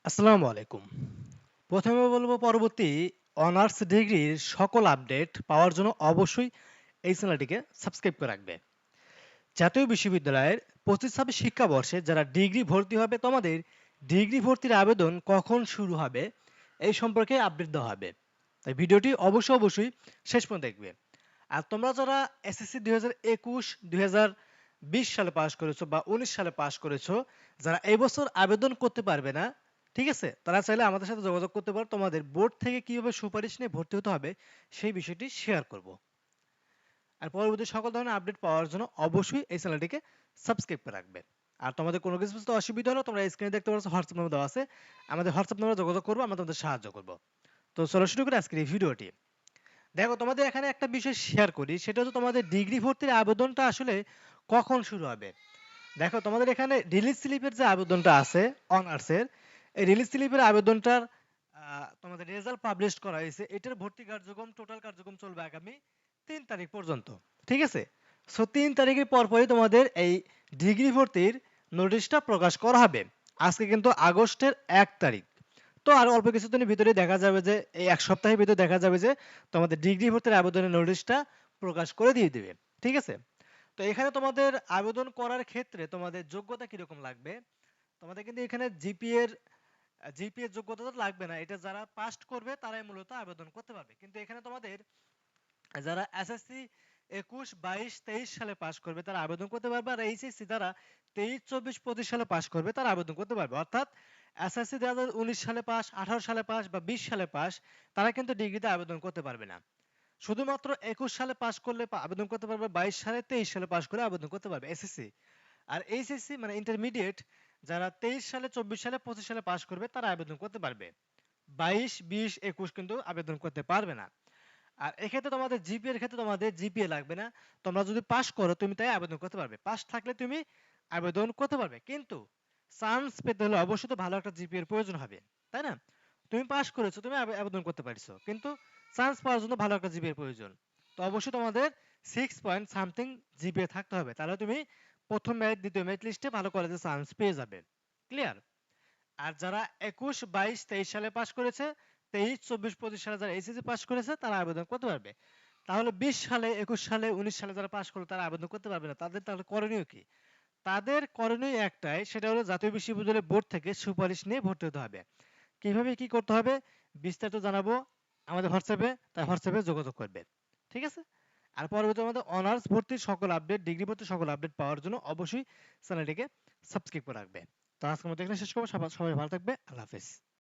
আসসালামু আলাইকুম। প্রথমে বলবো পরবর্তী অনার্স ডিগ্রির সকল আপডেট পাওয়ার জন্য অবশ্যই এই চ্যানেলটিকে সাবস্ক্রাইব করে রাখবে। জাতীয় বিশ্ববিদ্যালয়ের 25-26 শিক্ষাবর্ষে যারা ডিগ্রি ভর্তি হবে তোমাদের ডিগ্রি ভর্তির আবেদন কখন শুরু হবে এই সম্পর্কে আপডেট দেওয়া হবে। তাই ভিডিওটি অবশ্যই শেষ পর্যন্ত দেখবে। আর তোমরা যারা এসএসসি 2021 2020 সালে পাস করেছো বা 19 সালে পাস করেছো, যারা এই বছর আবেদন করতে পারবে না, ঠিক আছে, তারা চাইলে আমাদের সাথে যোগাযোগ করতে পারো। তোমাদের বোর্ড থেকে কিভাবে সুপারিশ নিয়ে ভর্তি হতে হবে সেই বিষয়টি শেয়ার করব। আর পরবর্তী সকল ধরনের আপডেট পাওয়ার জন্য অবশ্যই এই চ্যানেলটিকে সাবস্ক্রাইব করে রাখবে। আর তোমাদের কোনো কিছু বুঝতে অসুবিধা হলে তোমরা স্ক্রিনে দেখতে পাচ্ছ হোয়াটসঅ্যাপ নাম্বার দেওয়া আছে। আমাদের হোয়াটসঅ্যাপ নাম্বারে যোগাযোগ করবো, আমরা তোমাদের সাহায্য করব। তো চলো শুরু করি আজকের এই ভিডিওটি। দেখো, তোমাদের এখানে একটা বিষয় শেয়ার করি, সেটা হচ্ছে তোমাদের ডিগ্রি ভর্তির আবেদনটা আসলে কখন শুরু হবে। দেখো, তোমাদের এখানে রিলিজ স্লিপের যে আবেদনটা আছে অনার্সের, এই রিলিজ স্লিপের আবেদনটার তোমাদের রেজাল্ট পাবলিশ করা হয়েছে। এটার ভর্তি কার্যক্রম টোটাল কার্যক্রম চলবে আগামী 3 তারিখ পর্যন্ত। ঠিক আছে, সো 3 তারিখের পরপরই তোমাদের এই ডিগ্রি ভর্তির নোটিশটা প্রকাশ করা হবে। আজকে কিন্তু আগস্টের 1 তারিখ। তো আর অল্প কিছুদিনের ভিতরে দেখা যাবে যে এই এক সপ্তাহের ভিতরে দেখা যাবে যে তোমাদের ডিগ্রি ভর্তির আবেদনের নোটিশটা প্রকাশ করে দিয়ে দিবে। ঠিক আছে, তো এখানে তোমাদের আবেদন করার ক্ষেত্রে তোমাদের যোগ্যতা কিরকম লাগবে। তোমাদের কিন্তু এখানে জিপিএর যোগ্যতা তো লাগবে না, এটা যারা পাস করবে তারাই মূলত আবেদন করতে পারবে। কিন্তু এখানে তোমাদের যারা এসএসসি 21 22 23 সালে পাস করবে তারা আবেদন করতে পারবে, আর এইচএসসি যারা 23 24 25 সালে পাস করবে তারা আবেদন করতে পারবে। অর্থাৎ এসএসসি 2019 সালে পাস, 18 সালে পাস বা 20 সালে পাস, তারা কিন্তু ডিগ্রিতে আবেদন করতে পারবে না। শুধুমাত্র 21 সালে পাস করলে আবেদন করতে পারবে, 22 সালে 23 সালে পাস করে আবেদন করতে পারবে এসএসসি। আর এইচএসসি মানে ইন্টারমিডিয়েট, যারা 23 সালে 24 সালে 25 সালে পাস করবে তারা আবেদন করতে পারবে। 22 20 21 কিন্তু আবেদন করতে পারবে না। আর এক্ষেত্রে তোমাদের জিপিএ এর ক্ষেত্রে তোমাদের জিপিএ লাগবে না। তোমরা যদি পাস করো তুমি তাই আবেদন করতে পারবে, পাস থাকলে তুমি আবেদন করতে পারবে। কিন্তু চান্স পেতে হলে অবশ্যই তো ভালো একটা জিপিএ এর প্রয়োজন হবে, তাই না? তুমি পাস করেছো, তুমি আবেদন করতে পারছো, কিন্তু চান্স পাওয়ার জন্য ভালো একটা জিপিএ এর প্রয়োজন। তো অবশ্যই তোমাদের 6 পয়েন্ট সামথিং জিপিএ থাকতে হবে, তাহলে তুমি প্রথম মেরিট দ্বিতীয় মেরিট লিস্টে ভালো কলেজে চান্স পেয়ে যাবে। ক্লিয়ার? আর যারা 21 22 23 সালে পাস করেছে, 23 24 25 সালে যারা এইচএসসি পাস করেছে তারা আবেদন করতে পারবে। তাহলে 20 সালে 21 সালে 19 সালে যারা পাস করলো তারা আবেদন করতে পারবে না। তাদের তাহলে করণীয় কি? তাদের করণীয় একটাই, সেটা হলো জাতীয় বিশ্ববিদ্যালয় বোর্ড থেকে সুপারিশ নিয়ে ভর্তি হতে হবে। কিভাবে কি করতে হবে বিস্তারিত জানাবো আমাদের হোয়াটসঅ্যাপে, তাই হোয়াটসঅ্যাপে যোগাযোগ করবে। ঠিক আছে? আর পরবর্তী আমাদের অনার্স ভর্তির সকল আপডেট, ডিগ্রি ভর্তির সকল আপডেট পাওয়ার জন্য অবশ্যই চ্যানেলটিকে সাবস্ক্রাইব করে রাখবে। তো আজকের মতো এখানে শেষ করবো। সবাই সবাই ভালো থাকবে। আল্লাহ হাফেজ।